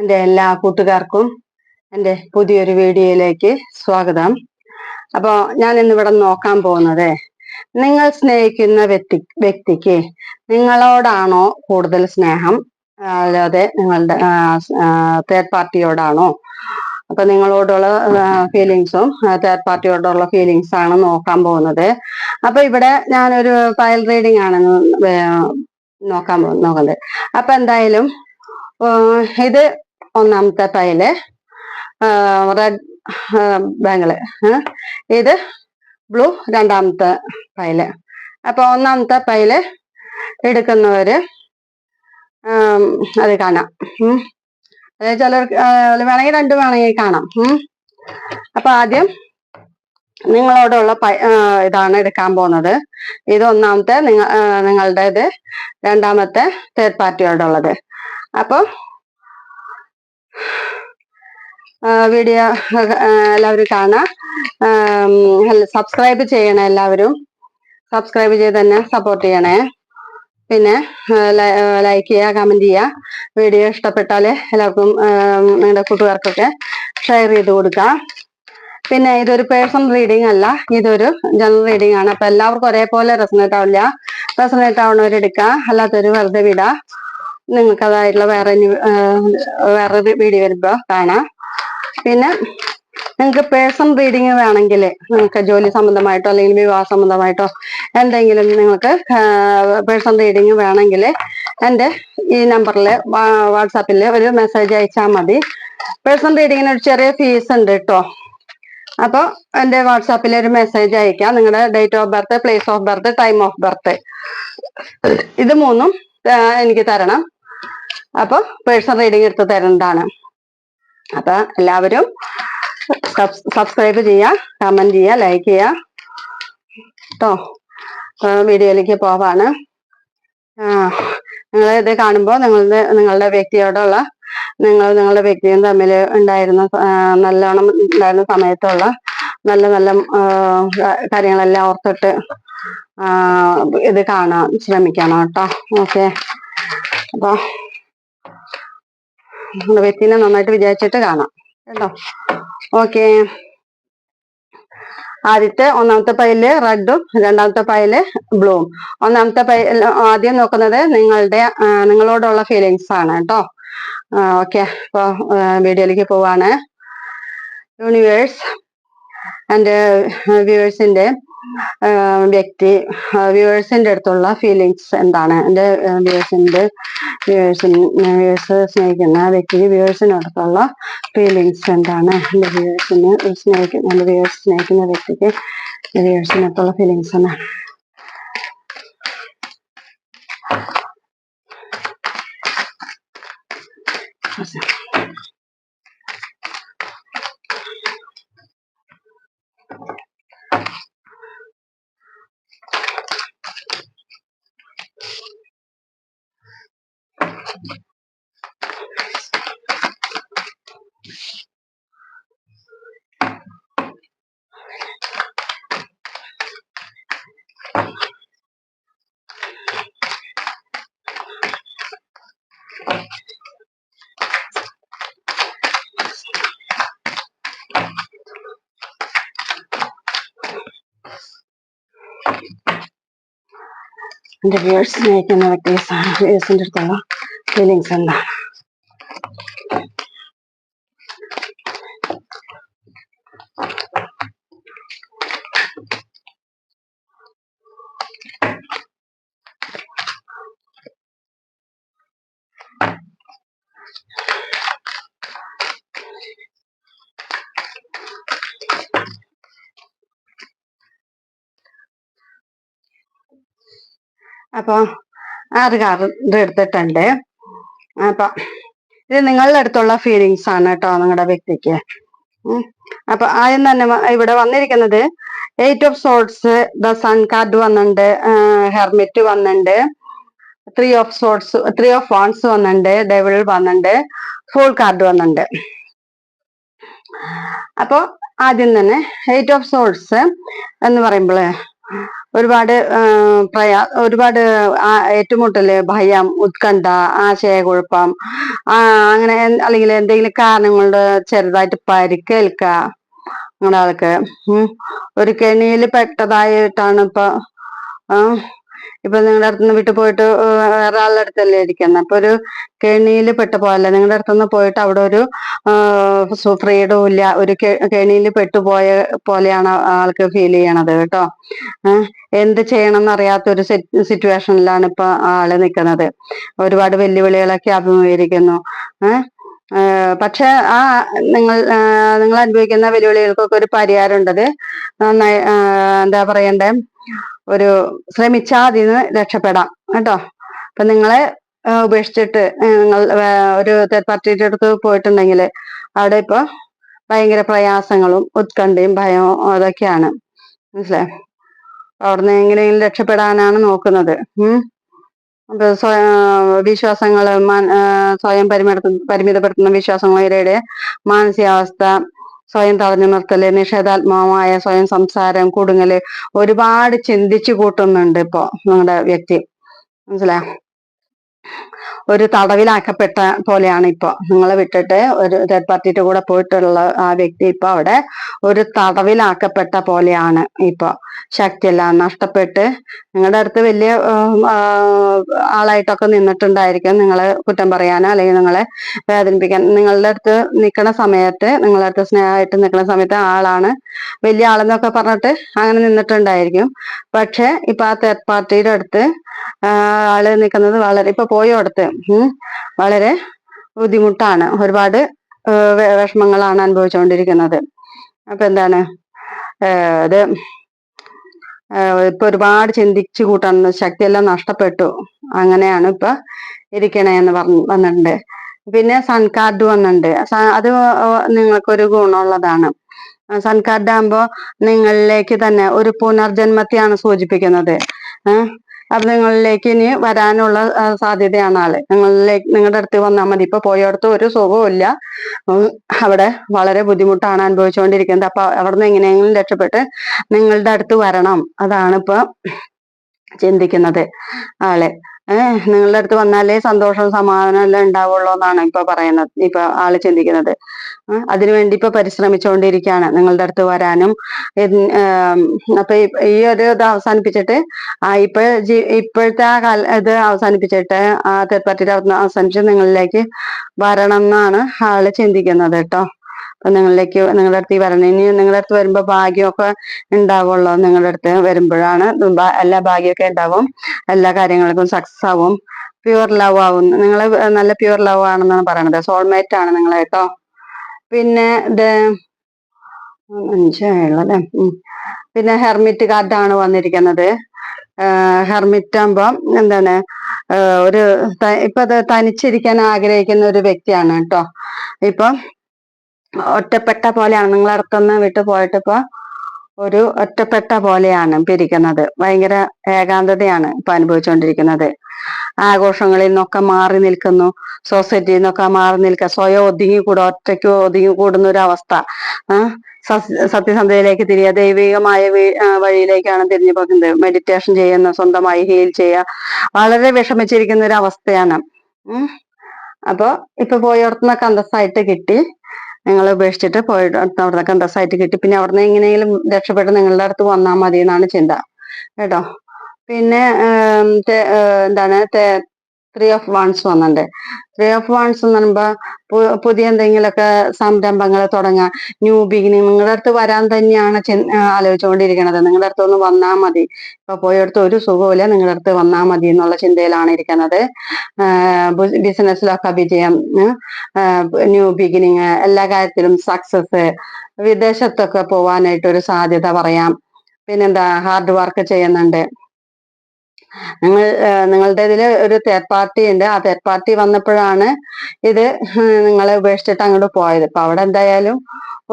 എൻ്റെ എല്ലാ കൂട്ടുകാർക്കും എൻ്റെ പുതിയൊരു വീഡിയോയിലേക്ക് സ്വാഗതം. അപ്പോൾ ഞാൻ ഇന്നിവിടെ നോക്കാൻ പോകുന്നത്, നിങ്ങൾ സ്നേഹിക്കുന്ന വ്യക്തിക്ക് നിങ്ങളോടാണോ കൂടുതൽ സ്നേഹം, അല്ലാതെ നിങ്ങളുടെ തേർഡ് പാർട്ടിയോടാണോ? അപ്പൊ നിങ്ങളോടുള്ള ഫീലിങ്സും തേർഡ് പാർട്ടിയോടുള്ള ഫീലിങ്സ് ആണ് നോക്കാൻ പോകുന്നത്. അപ്പൊ ഇവിടെ ഞാനൊരു ഫയൽ റീഡിംഗ് ആണ് നോക്കുന്നത്. അപ്പൊ എന്തായാലും ഇത് ഒന്നാമത്തെ പൈല് റെഡ് ബാങ്കിള്, ഇത് ബ്ലൂ രണ്ടാമത്തെ പൈല്. അപ്പൊ ഒന്നാമത്തെ പൈല് എടുക്കുന്നവര് അത് കാണാം. ചിലർക്ക് വേണമെങ്കിൽ രണ്ട് വേണമെങ്കിൽ കാണാം. അപ്പൊ ആദ്യം നിങ്ങളോടുള്ള ഇതാണ് എടുക്കാൻ പോകുന്നത്. ഇത് ഒന്നാമത്തെ നിങ്ങളുടേത്, രണ്ടാമത്തെ തേർഡ് പാർട്ടിയോടുള്ളത്. അപ്പൊ വീഡിയോ എല്ലാവരും കാണാം. സബ്സ്ക്രൈബ് ചെയ്യണേ, എല്ലാവരും സബ്സ്ക്രൈബ് ചെയ്ത് തന്നെ സപ്പോർട്ട് ചെയ്യണേ. പിന്നെ ലൈക്ക് ചെയ്യുക, കമന്റ് ചെയ്യുക. വീഡിയോ ഇഷ്ടപ്പെട്ടാൽ എല്ലാവർക്കും നിങ്ങളുടെ കൂട്ടുകാർക്കൊക്കെ ഷെയർ ചെയ്ത് കൊടുക്കുക. പിന്നെ ഇതൊരു പേഴ്സണൽ റീഡിംഗ് അല്ല, ഇതൊരു ജനറൽ റീഡിംഗ് ആണ്. അപ്പൊ എല്ലാവർക്കും ഒരേപോലെ റെസണേറ്റ് ആവില്ല. റെസണേറ്റ് ആവുന്നവരെടുക്കുക, അല്ലാത്തൊരു വെറുതെ വിടുക. നിങ്ങൾക്ക് അതായിട്ടുള്ള വേറൊരു വീഡിയോ വരുമ്പോ കാണാം. പിന്നെ നിങ്ങൾക്ക് പേഴ്സണൽ റീഡിങ് വേണമെങ്കിൽ, നിങ്ങൾക്ക് ജോലി സംബന്ധമായിട്ടോ അല്ലെങ്കിൽ വിവാഹ സംബന്ധമായിട്ടോ എന്തെങ്കിലും നിങ്ങൾക്ക് പേഴ്സണൽ റീഡിങ് വേണമെങ്കിൽ എൻ്റെ ഈ നമ്പറിൽ വാട്സാപ്പിൽ ഒരു മെസ്സേജ് അയച്ചാൽ മതി. പേഴ്സണൽ റീഡിങ്ങിന് ഒരു ചെറിയ ഫീസ് ഉണ്ട് കേട്ടോ. അപ്പോൾ എൻ്റെ വാട്സാപ്പിൽ ഒരു മെസ്സേജ് അയക്കാം. നിങ്ങളുടെ date of birth, place of birth, time of birth, ഇത് മൂന്നും എനിക്ക് തരണം. അപ്പൊ പേഴ്സണൽ റീഡിങ് എടുത്ത് തരുന്നതാണ്. അപ്പൊ എല്ലാവരും സബ്സ്ക്രൈബ് ചെയ്യുക, കമന്റ് ചെയ്യുക, ലൈക്ക് ചെയ്യുക കേട്ടോ. വീഡിയോയിലേക്ക് പോവാണ്. നിങ്ങൾ ഇത് കാണുമ്പോൾ നിങ്ങളുടെ വ്യക്തിയോടുള്ള നിങ്ങളുടെ വ്യക്തിയും തമ്മിൽ നല്ലോണം ഉണ്ടായിരുന്ന സമയത്തുള്ള നല്ല നല്ല കാര്യങ്ങളെല്ലാം ഓർത്തിട്ട് ഇത് കാണാൻ ശ്രമിക്കണം കേട്ടോ. ഓക്കെ, അപ്പൊ വ്യക്തിനെ നന്നായിട്ട് വിചാരിച്ചിട്ട് കാണാം കേട്ടോ. ഓക്കെ, ഒന്നാമത്തെ പൈല് റെഡും രണ്ടാമത്തെ പൈല് ബ്ലൂവും. ഒന്നാമത്തെ ആദ്യം നോക്കുന്നത് നിങ്ങളോടുള്ള ഫീലിങ്സ് ആണ് കേട്ടോ. ഓക്കെ, അപ്പൊ വീഡിയോയിലേക്ക് പോവാണ്. യൂണിവേഴ്സ് എൻ്റെ വ്യൂവേഴ്സിന്റെ വ്യൂവേഴ്സിന്റെ അടുത്തുള്ള ഫീലിങ്സ് എന്താണ്? എൻ്റെ വ്യൂവേഴ്സ് സ്നേഹിക്കുന്ന വ്യക്തി വ്യൂവേഴ്സിനടുത്തുള്ള ഫീലിങ്സ് എന്താണ്? എൻ്റെ വ്യൂവേഴ്സ് സ്നേഹിക്കുന്ന വ്യക്തിക്ക് വ്യൂവേഴ്സിനടുത്തുള്ള ഫീലിങ്സ് എന്താണ്? എൻ്റെ വ്യൂവേഴ്സ് സ്നേഹിക്കുന്ന വ്യൂവേഴ്സിന്റെ അടുത്തുള്ള ഫീലിങ്സ് എന്താണ്? അപ്പൊ 6 കാർഡ് എടുത്തിട്ടുണ്ട്. അപ്പൊ ഇത് നിങ്ങളുടെ അടുത്തുള്ള ഫീലിങ്സ് ആണ് കേട്ടോ, നിങ്ങളുടെ വ്യക്തിക്ക്. അപ്പൊ ആദ്യം തന്നെ ഇവിടെ വന്നിരിക്കുന്നത് 8 of swords, the sun card വന്നിട്ടുണ്ട്, ഹെർമിറ്റ് വന്നിട്ടുണ്ട്, 3 ഓഫ് വാൺസ് വന്നിട്ടുണ്ട്, ഡെവിൾ വന്നിട്ടുണ്ട്, ഫൂൾ കാർഡ് വന്നിട്ടുണ്ട്. അപ്പൊ ആദ്യം തന്നെ 8 ഓഫ് സോർട്സ് എന്ന് പറയുമ്പോള് ഒരുപാട് ഒരുപാട് ഏറ്റുമുട്ടല്, ഭയം, ഉത്കണ്ഠ, ആശയക്കുഴപ്പം, അങ്ങനെ അല്ലെങ്കിൽ എന്തെങ്കിലും കാരണങ്ങൾ കൊണ്ട് ചെറുതായിട്ട് പരിക്കേൽക്ക അങ്ങനെ ആൾക്ക് ഒരു കെണിയിൽ പെട്ടതായിട്ടാണ് ആ ഇപ്പൊ നിങ്ങളുടെ അടുത്തുനിന്ന് വിട്ടു പോയിട്ട് വേറെ ആളുടെ അടുത്തല്ലേ ഇരിക്കുന്നത്. അപ്പൊ ഒരു കെണിയിൽ പെട്ട പോലെ നിങ്ങളുടെ അടുത്തുനിന്ന് പോയിട്ട് അവിടെ ഒരു ഫ്രീഡവും ഇല്ല, ഒരു കെണിയിൽ പെട്ടുപോയ പോലെയാണ് ആൾക്ക് ഫീൽ ചെയ്യണത് കേട്ടോ. എന്ത് ചെയ്യണം എന്നറിയാത്ത ഒരു സിറ്റുവേഷനിലാണ് ഇപ്പൊ ആള് നിൽക്കുന്നത്. ഒരുപാട് വെല്ലുവിളികളൊക്കെ അഭിമുഖീകരിക്കുന്നു. പക്ഷെ നിങ്ങൾ അനുഭവിക്കുന്ന വെല്ലുവിളികൾക്കൊക്കെ ഒരു പരിഹാരം ഉണ്ടത്. നന്നായി എന്താ പറയണ്ടേ, ഒരു ശ്രമിച്ചാൽ അതിന് രക്ഷപ്പെടാം കേട്ടോ. അപ്പൊ നിങ്ങളെ ഉപേക്ഷിച്ചിട്ട് നിങ്ങൾ ഒരു തേർഡ് പാർട്ടിയുടെ അടുത്ത് പോയിട്ടുണ്ടെങ്കിൽ അവിടെ ഇപ്പൊ ഭയങ്കര പ്രയാസങ്ങളും ഉത്കണ്ഠയും ഭയവും അതൊക്കെയാണ്. മനസ്സിലായോ? അവിടുന്ന് എങ്ങനെയെങ്കിലും രക്ഷപ്പെടാനാണ് നോക്കുന്നത്. അപ്പൊ വിശ്വാസങ്ങൾ, സ്വയം പരിമിതപ്പെടുത്തുന്ന വിശ്വാസങ്ങളുടെ മാനസികാവസ്ഥ, സ്വയം തടഞ്ഞു നിർത്തല്, നിഷേധാത്മകമായ സ്വയം സംസാരം, കുടുങ്ങല്, ഒരുപാട് ചിന്തിച്ചു കൂട്ടുന്നുണ്ട് ഇപ്പൊ നിങ്ങളുടെ വ്യക്തി. മനസ്സിലായോ? ഒരു തടവിലാക്കപ്പെട്ട പോലെയാണ് ഇപ്പൊ നിങ്ങളെ വിട്ടിട്ട് ഒരു തേർഡ് പാർട്ടിയുടെ കൂടെ പോയിട്ടുള്ള ആ വ്യക്തി ഇപ്പൊ അവിടെ ഒരു തടവിലാക്കപ്പെട്ട പോലെയാണ് ഇപ്പൊ. ശക്തിയെല്ലാം നഷ്ടപ്പെട്ട് നിങ്ങളുടെ അടുത്ത് വലിയ ആളായിട്ടൊക്കെ നിന്നിട്ടുണ്ടായിരിക്കും, നിങ്ങളെ കുറ്റം പറയാനോ അല്ലെങ്കിൽ നിങ്ങളെ വേദനിപ്പിക്കാൻ. നിങ്ങളുടെ അടുത്ത് നിൽക്കുന്ന സമയത്ത്, നിങ്ങളുടെ അടുത്ത് സ്നേഹമായിട്ട് നിൽക്കുന്ന സമയത്ത് ആളാണ് വലിയ ആളെന്നൊക്കെ പറഞ്ഞിട്ട് അങ്ങനെ നിന്നിട്ടുണ്ടായിരിക്കും. പക്ഷെ ഇപ്പൊ ആ തേർഡ് പാർട്ടിയുടെ അടുത്ത് ആള് നിൽക്കുന്നത് വളരെ, ഇപ്പൊ പോയോടത്ത് വളരെ ബുദ്ധിമുട്ടാണ്, ഒരുപാട് വിഷമങ്ങളാണ് അനുഭവിച്ചുകൊണ്ടിരിക്കുന്നത്. അപ്പൊ എന്താണ് ഇത് ഇപ്പൊ ഒരുപാട് ചിന്തിച്ചു കൂട്ടാൻ ശക്തിയെല്ലാം നഷ്ടപ്പെട്ടു, അങ്ങനെയാണ് ഇപ്പൊ ഇരിക്കണേന്ന് വന്നിട്ടുണ്ട്. പിന്നെ സൺ കാർഡ് വന്നിട്ടുണ്ട്. അത് നിങ്ങൾക്കൊരു ഗുണമുള്ളതാണ്. സൺ കാർഡ് ആകുമ്പോ നിങ്ങളിലേക്ക് തന്നെ ഒരു പുനർജന്മത്തെയാണ് സൂചിപ്പിക്കുന്നത്. അപ്പൊ നിങ്ങളിലേക്ക് ഇനി വരാനുള്ള സാധ്യതയാണ് ആള്. നിങ്ങളുടെ അടുത്ത് വന്നാൽ മതി. ഇപ്പൊ പോയടത്ത് ഒരു സുഖവും ഇല്ല, അവിടെ വളരെ ബുദ്ധിമുട്ടാണ് അനുഭവിച്ചുകൊണ്ടിരിക്കുന്നത്. അപ്പൊ അവിടുന്ന് എങ്ങനെയെങ്കിലും രക്ഷപ്പെട്ട് നിങ്ങളുടെ അടുത്ത് വരണം, അതാണ് ഇപ്പൊ ചിന്തിക്കുന്നത് ആള്. നിങ്ങളുടെ അടുത്ത് വന്നാലേ സന്തോഷവും സമാധാനം എല്ലാം ഉണ്ടാവുള്ളൂ എന്നാണ് ഇപ്പൊ പറയുന്നത്, ഇപ്പൊ ആള് ചിന്തിക്കുന്നത്. അതിനുവേണ്ടി ഇപ്പൊ പരിശ്രമിച്ചുകൊണ്ടിരിക്കുകയാണ് നിങ്ങളുടെ അടുത്ത് വരാനും. അപ്പൊ ഈ ഒരു ഇത് അവസാനിപ്പിച്ചിട്ട് ഇപ്പോഴത്തെ ആ ഇത് അവസാനിപ്പിച്ചിട്ട് ആ തേർഡ് പാർട്ടിയുടെ അവസാനിച്ച് നിങ്ങളിലേക്ക് വരണം എന്നാണ് ആള് ചിന്തിക്കുന്നത് കേട്ടോ. അപ്പൊ നിങ്ങളുടെ അടുത്ത് വരണം. ഇനി നിങ്ങളുടെ അടുത്ത് വരുമ്പോ ഭാഗ്യമൊക്കെ ഉണ്ടാവുള്ളൂ. നിങ്ങളുടെ അടുത്ത് വരുമ്പോഴാണ് എല്ലാ ഭാഗ്യമൊക്കെ ഉണ്ടാവും, എല്ലാ കാര്യങ്ങൾക്കും സക്സസ് ആവും, പ്യുവർ ലവ് ആവും. നിങ്ങള് നല്ല പ്യുവർ ലവ് ആണെന്നാണ് പറയണത്, സോൾമേറ്റ് ആണ് നിങ്ങളെ കേട്ടോ. പിന്നെ ഇത് 5 അല്ലേ. പിന്നെ ഹെർമിറ്റ് കാർഡാണ് വന്നിരിക്കുന്നത്. ഹെർമിറ്റ് ആകുമ്പോ എന്താണ്, ഒരു ഇപ്പൊ അത് തനിച്ചിരിക്കാൻ ആഗ്രഹിക്കുന്ന ഒരു വ്യക്തിയാണ് കേട്ടോ. ഇപ്പൊ ഒറ്റപ്പെട്ട പോലെയാണ്, നിങ്ങളടുത്തുനിന്ന് വിട്ടു പോയിട്ട് ഇപ്പൊ ഒരു ഒറ്റപ്പെട്ട പോലെയാണ് ഇരിക്കുന്നത്. ഭയങ്കര ഏകാന്തതയാണ് ഇപ്പൊ അനുഭവിച്ചുകൊണ്ടിരിക്കുന്നത്. ആഘോഷങ്ങളിൽ നിന്നൊക്കെ മാറി നിൽക്കുന്നു, സൊസൈറ്റിയിൽ നിന്നൊക്കെ മാറി നിൽക്കുക, സ്വയം ഒറ്റയ്ക്ക് ഒതുങ്ങിക്കൂടുന്ന ഒരു അവസ്ഥ. സത്യസന്ധതയിലേക്ക് തിരിയുക, ദൈവികമായ വഴിയിലേക്കാണ് തിരിഞ്ഞു പോകുന്നത്. മെഡിറ്റേഷൻ ചെയ്യുന്ന, സ്വന്തമായി ഹീൽ ചെയ്യുക, വളരെ വിഷമിച്ചിരിക്കുന്ന ഒരു അവസ്ഥയാണ്. അപ്പൊ ഇപ്പൊ പോയിടത്തുനിന്നൊക്കെ അന്തസ്സായിട്ട് കിട്ടി, നിങ്ങൾ ഉപേക്ഷിച്ചിട്ട് പോയിട്ട് അവിടുന്നൊക്കെ അന്തസ്സായിട്ട് കിട്ടി. പിന്നെ അവിടുന്ന് എങ്ങനെയെങ്കിലും രക്ഷപ്പെട്ട് നിങ്ങളുടെ അടുത്ത് വന്നാൽ മതി എന്നാണ് ചിന്ത കേട്ടോ. പിന്നെ എന്താണ് 3 of Wands വന്നിട്ടുണ്ട്. 3 of Wands എന്ന് പറയുമ്പോ പുതിയ എന്തെങ്കിലുമൊക്കെ സംരംഭങ്ങൾ തുടങ്ങാൻ, ന്യൂ ബിഗിനിങ്. നിങ്ങളുടെ അടുത്ത് വരാൻ തന്നെയാണ് ആലോചിച്ചുകൊണ്ടിരിക്കുന്നത്. നിങ്ങളുടെ അടുത്ത് ഒന്ന് വന്നാൽ മതി, ഇപ്പൊ പോയടുത്ത് ഒരു സുഖമില്ല, നിങ്ങളുടെ അടുത്ത് വന്നാൽ മതി എന്നുള്ള ചിന്തയിലാണ് ഇരിക്കുന്നത്. ബിസിനസ്സിലൊക്കെ വിജയം, ന്യൂ ബിഗിനിങ്, എല്ലാ കാര്യത്തിലും സക്സസ്, വിദേശത്തൊക്കെ പോവാനായിട്ട് ഒരു സാധ്യത പറയാം. പിന്നെന്താ, ഹാർഡ് വർക്ക് ചെയ്യുന്നുണ്ട്. നിങ്ങളുടെ ഇതില് ഒരു തേർഡ് പാർട്ടി ഉണ്ട്. ആ തേർഡ് പാർട്ടി വന്നപ്പോഴാണ് ഇത് നിങ്ങളെ ഉപേക്ഷിച്ചിട്ട് അങ്ങോട്ട് പോയത്. ഇപ്പൊ അവിടെ എന്തായാലും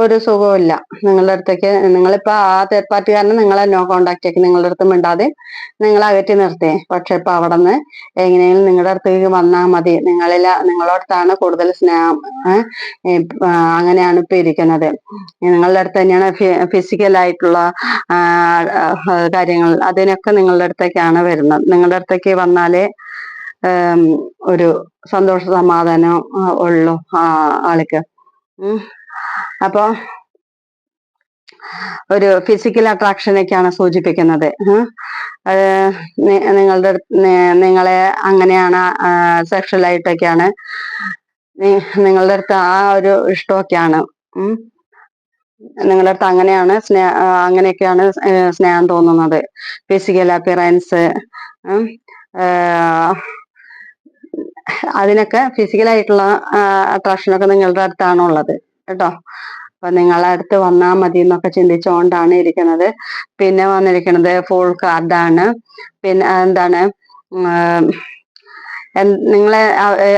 ഒരു സുഖമില്ല നിങ്ങളുടെ അടുത്തേക്ക്. നിങ്ങളിപ്പോ ആ തേർഡ് പാർട്ടിക്കാരന് നിങ്ങളെ നോ കോണ്ടാക്ട് ആക്കി, നിങ്ങളുടെ അടുത്ത് മിണ്ടാതെ നിങ്ങളെ അകറ്റി നിർത്തി. പക്ഷെ ഇപ്പൊ അവിടെ നിന്ന് എങ്ങനെയെങ്കിലും നിങ്ങളുടെ അടുത്തേക്ക് വന്നാൽ മതി, നിങ്ങളോടത്താണ് കൂടുതൽ സ്നേഹം. അങ്ങനെയാണ് ഇപ്പൊ ഇരിക്കുന്നത്. നിങ്ങളുടെ അടുത്ത് തന്നെയാണ് ഫിസിക്കലായിട്ടുള്ള കാര്യങ്ങൾ, അതിനൊക്കെ നിങ്ങളുടെ അടുത്തേക്കാണ് വരുന്നത്. നിങ്ങളുടെ അടുത്തേക്ക് വന്നാലേ ഒരു സന്തോഷ സമാധാനം ഉള്ളു ആൾക്ക്. അപ്പൊ ഒരു ഫിസിക്കൽ അട്രാക്ഷനൊക്കെയാണ് സൂചിപ്പിക്കുന്നത്. നിങ്ങളെ അങ്ങനെയാണ് സെക്ഷലായിട്ടൊക്കെയാണ് നിങ്ങളുടെ അടുത്ത് ആ ഒരു ഇഷ്ടമൊക്കെയാണ്. നിങ്ങളുടെ അടുത്ത് അങ്ങനെയാണ് അങ്ങനെയൊക്കെയാണ് സ്നേഹം തോന്നുന്നത്. ഫിസിക്കൽ അപ്പിയറൻസ്, അതിനൊക്കെ ഫിസിക്കലായിട്ടുള്ള അട്രാക്ഷനൊക്കെ നിങ്ങളുടെ അടുത്താണോ ഉള്ളത് കേട്ടോ. അപ്പൊ നിങ്ങളെ അടുത്ത് വന്നാൽ മതി എന്നൊക്കെ ചിന്തിച്ചുകൊണ്ടാണ് ഇരിക്കുന്നത്. പിന്നെ വന്നിരിക്കുന്നത് ഫുൾ കാർഡാണ്. പിന്നെ എന്താണ്, നിങ്ങളെ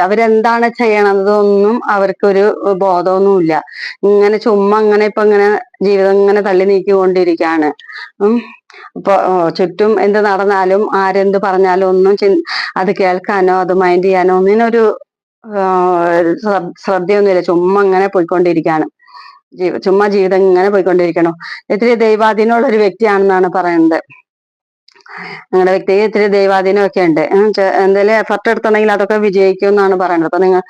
അവരെന്താണ് ചെയ്യണതൊന്നും അവർക്കൊരു ബോധമൊന്നുമില്ല. ഇങ്ങനെ ചുമ്മാ ഇങ്ങനെ ജീവിതം ഇങ്ങനെ തള്ളി നീക്കിക്കൊണ്ടിരിക്കുകയാണ്. ഇപ്പൊ ചുറ്റും എന്ത് നടന്നാലും ആരെന്ത് പറഞ്ഞാലും ഒന്നും അത് കേൾക്കാനോ അത് മൈൻഡ് ചെയ്യാനോ ഒന്നിനൊരു ശ്രദ്ധയൊന്നുമില്ല. ചുമ്മാ ഇങ്ങനെ പോയിക്കൊണ്ടിരിക്കുകയാണ്. ചുമ്മാ ജീവിതം ഇങ്ങനെ പോയിക്കൊണ്ടിരിക്കണോ. ഇത്തിരി ദൈവാധീനമുള്ള ഒരു വ്യക്തിയാണെന്നാണ് പറയുന്നത്. നിങ്ങളുടെ വ്യക്തിക്ക് ഇത്തിരി ദൈവാധീനം ഒക്കെ ഉണ്ട്. എന്തെങ്കിലും എഫർട്ട് എടുത്തുണ്ടെങ്കിൽ അതൊക്കെ വിജയിക്കും എന്നാണ് പറയുന്നത്. അപ്പൊ നിങ്ങൾ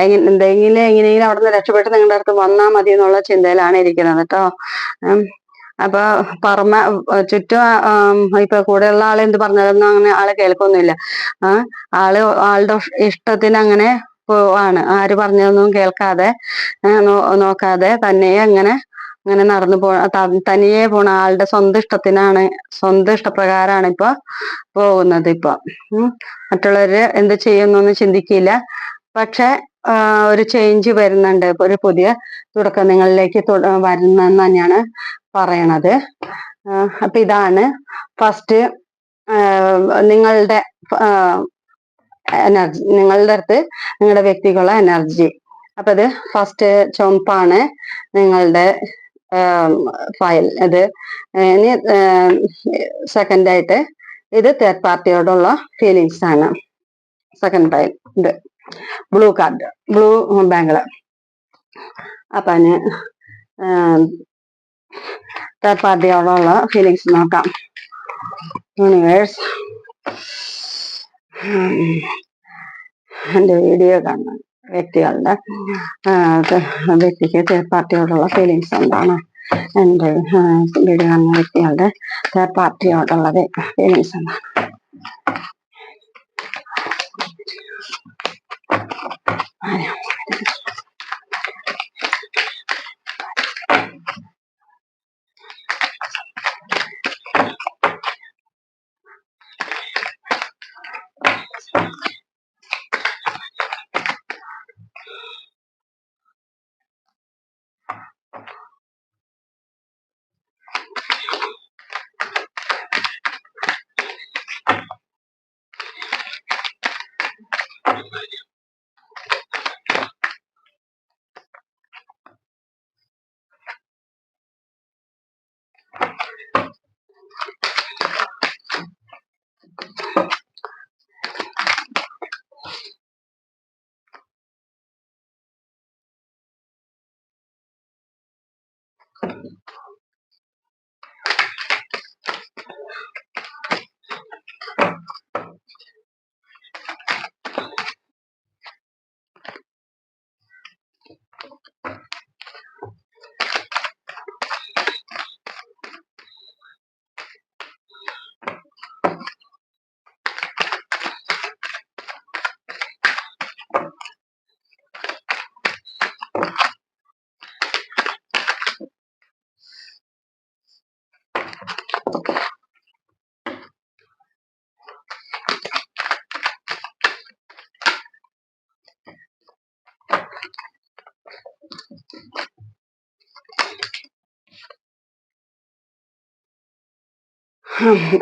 എങ്ങനെയെങ്കിലും അവിടെ നിന്ന് രക്ഷപ്പെട്ട് നിങ്ങളുടെ അടുത്ത് വന്നാൽ മതി എന്നുള്ള ചിന്തയിലാണ് ഇരിക്കുന്നത് കേട്ടോ. അപ്പൊ ചുറ്റും ഇപ്പൊ കൂടെയുള്ള ആള് എന്ത് പറഞ്ഞതൊന്നും അങ്ങനെ ആള് കേൾക്കൊന്നുമില്ല. ആളുടെ ഇഷ്ടത്തിന് അങ്ങനെ പോവാണ്. ആര് പറഞ്ഞതൊന്നും കേൾക്കാതെ നോക്കാതെ തന്നെയെ അങ്ങനെ നടന്നു തനിയെ പോണ ആളുടെ സ്വന്തം ഇഷ്ടത്തിനാണ്, സ്വന്തം ഇഷ്ടപ്രകാരമാണ് ഇപ്പൊ പോകുന്നത്. ഇപ്പൊ മറ്റുള്ളവര് എന്ത് ചെയ്യുന്നൊന്നും ചിന്തിക്കില്ല. പക്ഷെ ഒരു ചേഞ്ച് വരുന്നുണ്ട്, ഒരു പുതിയ തുടക്കം നിങ്ങളിലേക്ക് വരുന്നെന്ന് തന്നെയാണ് പറയണത്. അപ്പൊ ഇതാണ് ഫസ്റ്റ് നിങ്ങളുടെ എനർജി, നിങ്ങളുടെ അടുത്ത് നിങ്ങളുടെ വ്യക്തികളുടെ എനർജി. അപ്പൊ ഇത് ഫസ്റ്റ് ചുമപ്പാണ് നിങ്ങളുടെ ഫയൽ. ഇത് ഇനി സെക്കൻഡ് ആയിട്ട് ഇത് തേർഡ് പാർട്ടിയോടുള്ള ഫീലിങ്സ് ആണ്. സെക്കൻഡ് ഫയൽ ഇത് ബ്ലൂ കാർഡ്, ബ്ലൂ ബാങ്കിള്. അപ്പൊ അതിന് തേർഡ് പാർട്ടിയോടുള്ള ഫീലിങ്സ് നോക്കാം. യൂണിവേഴ്സ്, എൻ്റെ വീഡിയോ കാണുന്ന വ്യക്തികളുടെ വ്യക്തിക്ക് തേർഡ് പാർട്ടിയോടുള്ള ഫീലിങ്സ് എന്താണ്? എൻ്റെ വീഡിയോ കാണുന്ന വ്യക്തികളുടെ തേർഡ് പാർട്ടിയോടുള്ളത് ഫീലിങ്സ് എന്താണ്?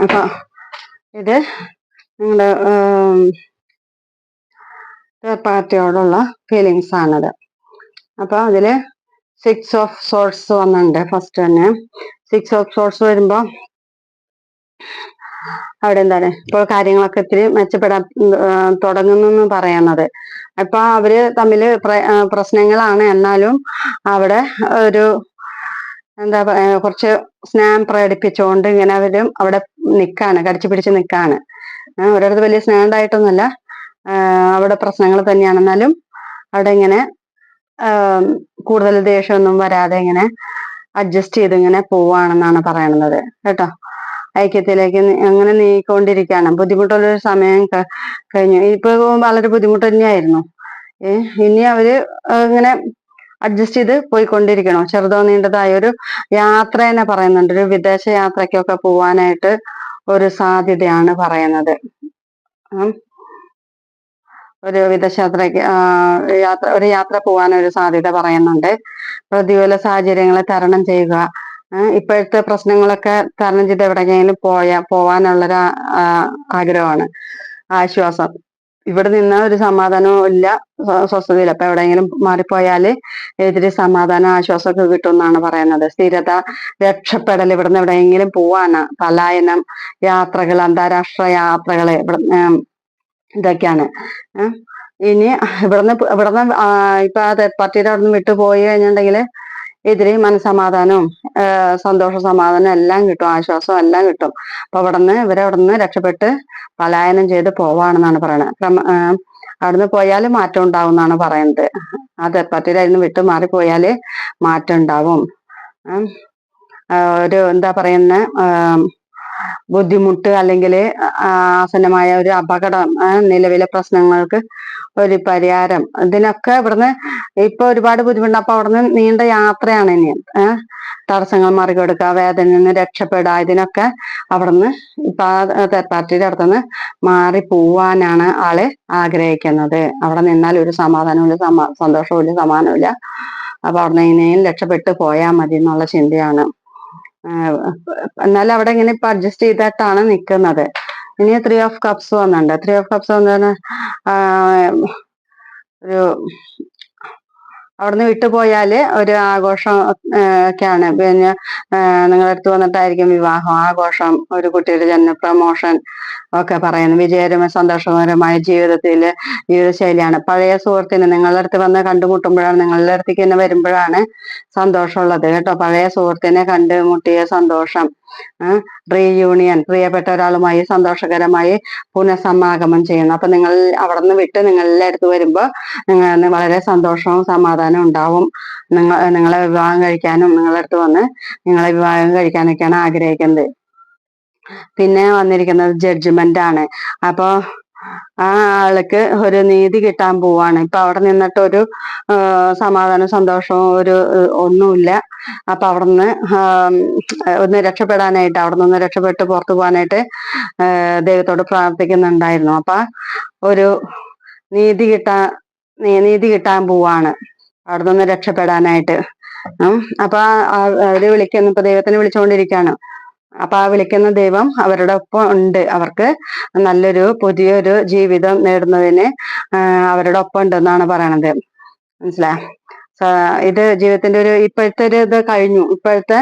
അപ്പൊ ഇത് നിങ്ങളുടെ പാർട്ടിയോടുള്ള ഫീലിങ്സ് ആണത്. അപ്പൊ അതില് 6 ഓഫ് സോർട്സ് വന്നിട്ടുണ്ട്. ഫസ്റ്റ് തന്നെ 6 ഓഫ് സോർട്സ് വരുമ്പോ അവിടെ എന്താണ് ഇപ്പോൾ കാര്യങ്ങളൊക്കെ ഇത്തിരി മെച്ചപ്പെടാൻ തുടങ്ങുന്നു പറയുന്നത്. അപ്പൊ അവര് തമ്മില് പ്രശ്നങ്ങളാണ്, എന്നാലും അവിടെ ഒരു എന്താ പറയാ കുറച്ച് സ്നേഹം പ്രകടിപ്പിച്ചുകൊണ്ട് ഇങ്ങനെ അവരും അവിടെ നിക്കാണ്, കടിച്ചു പിടിച്ച് നിക്കാണ്. ഒരിടത്ത് വലിയ സ്നേഹം ഉണ്ടായിട്ടൊന്നുമല്ല, അവിടെ പ്രശ്നങ്ങൾ തന്നെയാണ്, എന്നാലും അവിടെ ഇങ്ങനെ കൂടുതൽ ദേഷ്യമൊന്നും വരാതെ ഇങ്ങനെ അഡ്ജസ്റ്റ് ചെയ്ത് ഇങ്ങനെ പോവാണെന്നാണ് പറയണത് കേട്ടോ. ഐക്യത്തിലേക്ക് അങ്ങനെ നീങ്ങിക്കൊണ്ടിരിക്കുകയാണ്. ബുദ്ധിമുട്ടുള്ളൊരു സമയം കഴിഞ്ഞു. ഇപ്പൊ വളരെ ബുദ്ധിമുട്ട് തന്നെയായിരുന്നു. ഇനി അവര് ഇങ്ങനെ അഡ്ജസ്റ്റ് ചെയ്ത് പോയിക്കൊണ്ടിരിക്കണോ. ചെറുതോ നീണ്ടതായ ഒരു യാത്ര തന്നെ പറയുന്നുണ്ട്. ഒരു വിദേശ യാത്രയ്ക്കൊക്കെ പോവാനായിട്ട് ഒരു സാധ്യതയാണ് പറയുന്നത്. ഒരു വിദേശയാത്രയ്ക്ക് ഒരു യാത്ര പോകാനൊരു സാധ്യത പറയുന്നുണ്ട്. പ്രതികൂല സാഹചര്യങ്ങളെ തരണം ചെയ്യുക. ഇപ്പോഴത്തെ പ്രശ്നങ്ങളൊക്കെ തരണം ചെയ്ത് എവിടെയെങ്കിലും പോവാനുള്ളൊരു ആഗ്രഹമാണ്, ആശ്വാസം. ഇവിടെ നിന്ന് ഒരു സമാധാനവും ഇല്ല, സ്വസ്ഥതയില്ല. അപ്പൊ എവിടെയെങ്കിലും മാറിപ്പോയാല് എതിരെ സമാധാനം ആശ്വാസമൊക്കെ കിട്ടും എന്നാണ് പറയുന്നത്. സ്ഥിരത, രക്ഷപ്പെടൽ, ഇവിടുന്ന് എവിടെയെങ്കിലും പോവാന്, പലായനം, യാത്രകൾ, അന്താരാഷ്ട്ര യാത്രകള്, ഇതൊക്കെയാണ്. ഇനി ഇവിടുന്ന് ഇപ്പൊ ആ തേർഡ് പാർട്ടിയുടെ അവിടെ നിന്ന് വിട്ടുപോയി കഴിഞ്ഞിട്ടുണ്ടെങ്കിൽ എതിരെ മനസമാധാനവും സന്തോഷ സമാധാനം എല്ലാം കിട്ടും, ആശ്വാസവും എല്ലാം കിട്ടും. അപ്പൊ ഇവരവിടുന്ന് രക്ഷപ്പെട്ട് പലായനം ചെയ്ത് പോവാണെന്നാണ് പറയുന്നത്. അവിടുന്ന് പോയാല് മാറ്റം ഉണ്ടാവും എന്നാണ് പറയുന്നത്. ആ തേർഡ് പാർട്ടിയുടെ അതിന് വിട്ടു മാറിപ്പോയാല് മാറ്റം ഉണ്ടാവും. ഒരു എന്താ പറയുന്ന ബുദ്ധിമുട്ട് അല്ലെങ്കിൽ ആസന്നമായ ഒരു അപകടം, നിലവിലെ പ്രശ്നങ്ങൾക്ക് ഒരു പരിഹാരം, ഇതിനൊക്കെ ഇവിടുന്ന് ഇപ്പൊ ഒരുപാട് ബുദ്ധിമുട്ട്. അപ്പൊ അവിടുന്ന് നീണ്ട യാത്രയാണ് ഇനി. തടസ്സങ്ങൾ മറികടക്കുക, വേദനയിൽ നിന്ന് രക്ഷപ്പെടുക, ഇതിനൊക്കെ അവിടുന്ന് ഇപ്പൊ ആ തേർഡ് പാർട്ടിയുടെ അടുത്തുനിന്ന് മാറി പോവാനാണ് ആള് ആഗ്രഹിക്കുന്നത്. അവിടെ നിന്നാൽ ഒരു സമാധാനവും ഇല്ല, സന്തോഷവും ഇല്ല, സമാധാനവും ഇല്ല. അപ്പൊ അവിടുന്ന് എങ്ങനെയും രക്ഷപ്പെട്ട് പോയാൽ മതി എന്നുള്ള ചിന്തയാണ്. എന്നാലും അവിടെ ഇങ്ങനെ ഇപ്പൊ അഡ്ജസ്റ്റ് ചെയ്തിട്ടാണ് നിൽക്കുന്നത്. ഇനി 3 ഓഫ് കപ്സ് വന്നിട്ടുണ്ട്. 3 ഓഫ് കപ്സ് വന്നതിന് ഒരു അവിടുന്ന് വിട്ടുപോയാല് ഒരു ആഘോഷം ഒക്കെയാണ്. പിന്നെ നിങ്ങളുടെ അടുത്ത് വന്നിട്ടായിരിക്കും വിവാഹം, ആഘോഷം, ഒരു കുട്ടിയുടെ ജന്മ, പ്രമോഷൻ ഒക്കെ പറയുന്നു. വിജയകരമായ സന്തോഷകരമായ ജീവിതശൈലിയാണ്. പഴയ സുഹൃത്തിന് നിങ്ങളുടെ അടുത്ത് വന്ന് കണ്ടുമുട്ടുമ്പോഴാണ്, നിങ്ങളുടെ അടുത്തേക്ക് തന്നെ വരുമ്പോഴാണ് സന്തോഷമുള്ളത് കേട്ടോ. പഴയ സുഹൃത്തിനെ കണ്ടുമുട്ടിയ സന്തോഷം, റീയൂണിയൻ, പ്രിയപ്പെട്ട ഒരാളുമായി സന്തോഷകരമായി പുനഃസമാഗമം ചെയ്യുന്നു. അപ്പൊ നിങ്ങൾ അവിടെ നിന്ന് വിട്ട് നിങ്ങളുടെ അടുത്ത് വരുമ്പോ നിങ്ങൾ വളരെ സന്തോഷവും സമാധാനവും ഉണ്ടാവും. നിങ്ങളെ വിവാഹം കഴിക്കാനും നിങ്ങളുടെ അടുത്ത് വന്ന് നിങ്ങളെ വിവാഹം കഴിക്കാനൊക്കെയാണ് ആഗ്രഹിക്കുന്നത്. പിന്നെ വന്നിരിക്കുന്നത് ജഡ്ജ്മെന്റ് ആണ്. അപ്പൊ ആ ആൾക്ക് ഒരു നീതി കിട്ടാൻ പോവാണ്. ഇപ്പൊ അവിടെ നിന്നിട്ട് ഒരു സമാധാനം, സന്തോഷവും ഒന്നുമില്ല. അപ്പൊ അവിടുന്ന് ഒന്ന് രക്ഷപ്പെടാനായിട്ട്, അവിടെ നിന്ന് രക്ഷപ്പെട്ട് പുറത്തു പോകാനായിട്ട് ദൈവത്തോട് പ്രാർത്ഥിക്കുന്നുണ്ടായിരുന്നു. അപ്പൊ ഒരു നീതി കിട്ടാൻ പോവാണ് അവിടെ നിന്ന് രക്ഷപ്പെടാനായിട്ട്. അപ്പൊ അവര് വിളിക്കുന്നു, ഇപ്പൊ ദൈവത്തിനെ വിളിച്ചുകൊണ്ടിരിക്കുകയാണ്. അപ്പൊ ആ വിളിക്കുന്ന ദൈവം അവരുടെ ഒപ്പം ഉണ്ട്. അവർക്ക് നല്ലൊരു പുതിയൊരു ജീവിതം നേടുന്നതിന് അവരുടെ ഒപ്പം ഉണ്ടെന്നാണ് പറയണത്. മനസ്സിലായോ? ഇത് ജീവിതത്തിന്റെ ഇപ്പോഴത്തെ ഇത് കഴിഞ്ഞു. ഇപ്പോഴത്തെ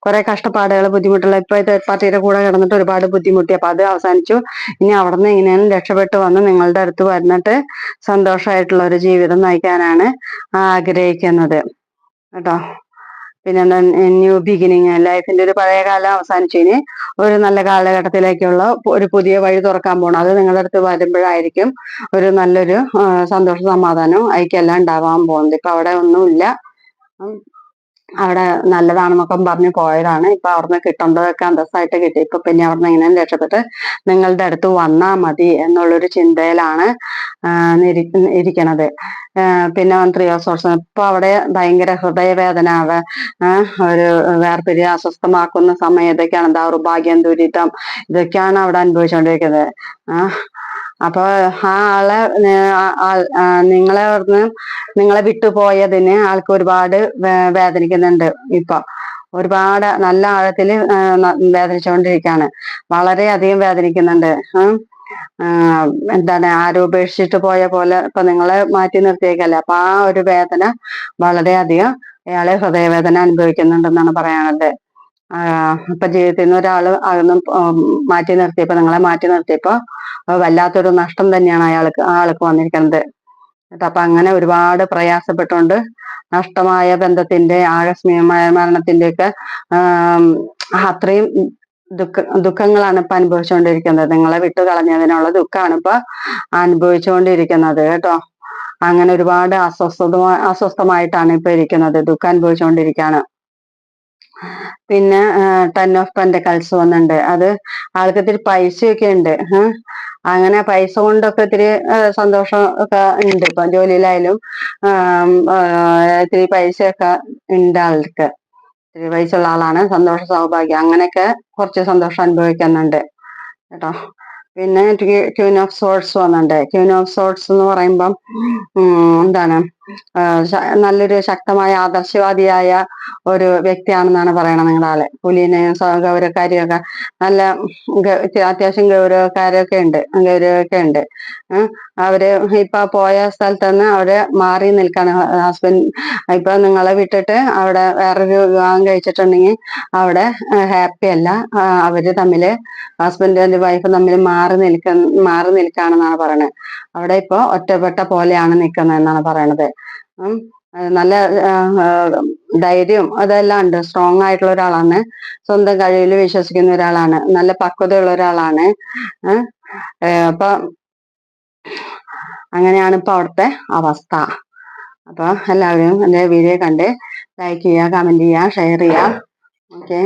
കുറെ കഷ്ടപ്പാടുകൾ, ബുദ്ധിമുട്ടുള്ള ഇപ്പോഴത്തെ പാർട്ടിയുടെ കൂടെ കിടന്നിട്ട് ഒരുപാട് ബുദ്ധിമുട്ടി. അപ്പൊ അത് അവസാനിച്ചു. ഇനി അവിടെ നിന്ന് എങ്ങനെയാണ് രക്ഷപ്പെട്ടു വന്ന് നിങ്ങളുടെ അടുത്ത് വന്നിട്ട് സന്തോഷമായിട്ടുള്ള ഒരു ജീവിതം നയിക്കാനാണ് ആഗ്രഹിക്കുന്നത് കേട്ടോ. പിന്നെന്താ, ന്യൂ ബിഗിനിങ്, ലൈഫിന്റെ ഒരു പഴയ കാലം അവസാനിച്ചു. ഇനി ഒരു നല്ല കാലഘട്ടത്തിലേക്കുള്ള ഒരു പുതിയ വഴി തുറക്കാൻ പോകണം. അത് നിങ്ങളുടെ അടുത്ത് വരുമ്പോഴായിരിക്കും ഒരു നല്ലൊരു സന്തോഷ, സമാധാനവും ഐക്യെല്ലാം ഉണ്ടാവാൻ പോകുന്നത്. ഇപ്പൊ അവിടെ ഒന്നുമില്ല. അവിടെ നല്ലതാണെന്നൊക്കെ പറഞ്ഞ് പോയതാണ്. ഇപ്പൊ അവിടുന്ന് കിട്ടേണ്ടതൊക്കെ അന്തസ്സായിട്ട് കിട്ടി. ഇപ്പൊ പിന്നെ അവിടുന്ന് എങ്ങനെയും രക്ഷപ്പെട്ട് നിങ്ങളുടെ അടുത്ത് വന്നാ മതി എന്നുള്ളൊരു ചിന്തയിലാണ് ഇരിക്കണത്. പിന്നെ 3 ഓഫ് സോർട്സ്. ഇപ്പൊ അവിടെ ഭയങ്കര ഹൃദയവേദന, ഒരു വേർപിരി, അസ്വസ്ഥമാക്കുന്ന സമയം ഇതൊക്കെയാണ്. ദൗർഭാഗ്യം, ദുരിതം, ഇതൊക്കെയാണ് അവിടെ അനുഭവിച്ചുകൊണ്ടിരിക്കുന്നത്. അപ്പൊ ആ ആളെ നിങ്ങളെ വിട്ടുപോയതിന് ആൾക്ക് ഒരുപാട് വേദനിക്കുന്നുണ്ട് ഇപ്പൊ. ഒരുപാട് നല്ല ആഴത്തിൽ വേദനിച്ചുകൊണ്ടിരിക്കുകയാണ്. വളരെയധികം വേദനിക്കുന്നുണ്ട്. എന്താണ്, ആരും ഉപേക്ഷിച്ചിട്ട് പോയ പോലെ ഇപ്പൊ നിങ്ങളെ മാറ്റി നിർത്തിയേക്കല്ലേ, അപ്പൊ ആ ഒരു വേദന വളരെയധികം അയാളെ ഹൃദയവേദന അനുഭവിക്കുന്നുണ്ടെന്നാണ് പറയാനുള്ളത്. ഇപ്പൊ ജീവിതത്തിൽ നിന്ന് ഒരാള് അതൊന്നും മാറ്റി നിർത്തിയപ്പോ, നിങ്ങളെ മാറ്റി നിർത്തിയപ്പോ വല്ലാത്തൊരു നഷ്ടം തന്നെയാണ് ആൾക്ക് വന്നിരിക്കുന്നത് കേട്ടോ. അപ്പൊ അങ്ങനെ ഒരുപാട് പ്രയാസപ്പെട്ടുകൊണ്ട് നഷ്ടമായ ബന്ധത്തിന്റെ, ആകസ്മികമായ മരണത്തിന്റെ ഒക്കെ അത്രയും ദുഃഖങ്ങളാണ് ഇപ്പൊ അനുഭവിച്ചുകൊണ്ടിരിക്കുന്നത്. നിങ്ങളെ വിട്ടു കളഞ്ഞതിനുള്ള ദുഃഖമാണ് ഇപ്പൊ അനുഭവിച്ചുകൊണ്ടിരിക്കുന്നത് കേട്ടോ. അങ്ങനെ ഒരുപാട് അസ്വസ്ഥമായിട്ടാണ് ഇപ്പൊ ഇരിക്കുന്നത്, ദുഃഖം അനുഭവിച്ചുകൊണ്ടിരിക്കുകയാണ്. പിന്നെ 10 ഓഫ് പെന്റക്കൽസ് വന്നിട്ടുണ്ട്. അത് ആൾക്ക് ഇത്തിരി പൈസയൊക്കെ ഉണ്ട്. അങ്ങനെ പൈസ കൊണ്ടൊക്കെ ഇത്തിരി സന്തോഷം ഒക്കെ ഉണ്ട്. ഇപ്പൊ ജോലിയിലായാലും ഇത്തിരി പൈസയൊക്കെ ഉണ്ട് ആൾക്ക്. ഇത്തിരി പൈസ ഉള്ള ആളാണ്, സന്തോഷ സൗഭാഗ്യം അങ്ങനെയൊക്കെ കുറച്ച് സന്തോഷം അനുഭവിക്കുന്നുണ്ട് കേട്ടോ. പിന്നെ ക്വീൻ ഓഫ് സോർട്സ് വന്നിട്ടുണ്ട്. ക്വീൻ ഓഫ് സോർട്സ് എന്ന് പറയുമ്പം എന്താണ്, നല്ലൊരു ശക്തമായ ആദർശവാദിയായ ഒരു വ്യക്തിയാണെന്നാണ് പറയണത് നിങ്ങളുടെ ആള്. കുലീനയും ഗൗരവക്കാരിയൊക്കെ നല്ല അത്യാവശ്യം ഗൗരവക്കാരൊക്കെ ഉണ്ട്. അവര് ഇപ്പൊ പോയ സ്ഥലത്ത് നിന്ന് അവര് മാറി നിൽക്കാണ്. ഹസ്ബൻഡ് ഇപ്പൊ നിങ്ങളെ വിട്ടിട്ട് അവിടെ വേറൊരു വിവാഹം കഴിച്ചിട്ടുണ്ടെങ്കിൽ അവിടെ ഹാപ്പി അല്ല. അവര് തമ്മില്, ഹസ്ബൻഡ് ആൻഡ് വൈഫ് തമ്മിൽ മാറി നിൽക്കാണെന്നാണ് പറയണത്. അവിടെ ഇപ്പൊ ഒറ്റപ്പെട്ട പോലെയാണ് നിൽക്കുന്നത് എന്നാണ് പറയണത്. നല്ല ധൈര്യം അതെല്ലാം ഉണ്ട്. സ്ട്രോങ് ആയിട്ടുള്ള ഒരാളാണ്, സ്വന്തം കഴിവിൽ വിശ്വസിക്കുന്ന ഒരാളാണ്, നല്ല പക്വതയുള്ള ഒരാളാണ്. അപ്പൊ അങ്ങനെയാണ് ഇപ്പൊ അവിടുത്തെ അവസ്ഥ. അപ്പൊ എല്ലാവരും എൻ്റെ വീഡിയോ കണ്ട് ലൈക്ക് ചെയ്യുക, കമന്റ് ചെയ്യുക, ഷെയർ ചെയ്യുക. ഓക്കെ.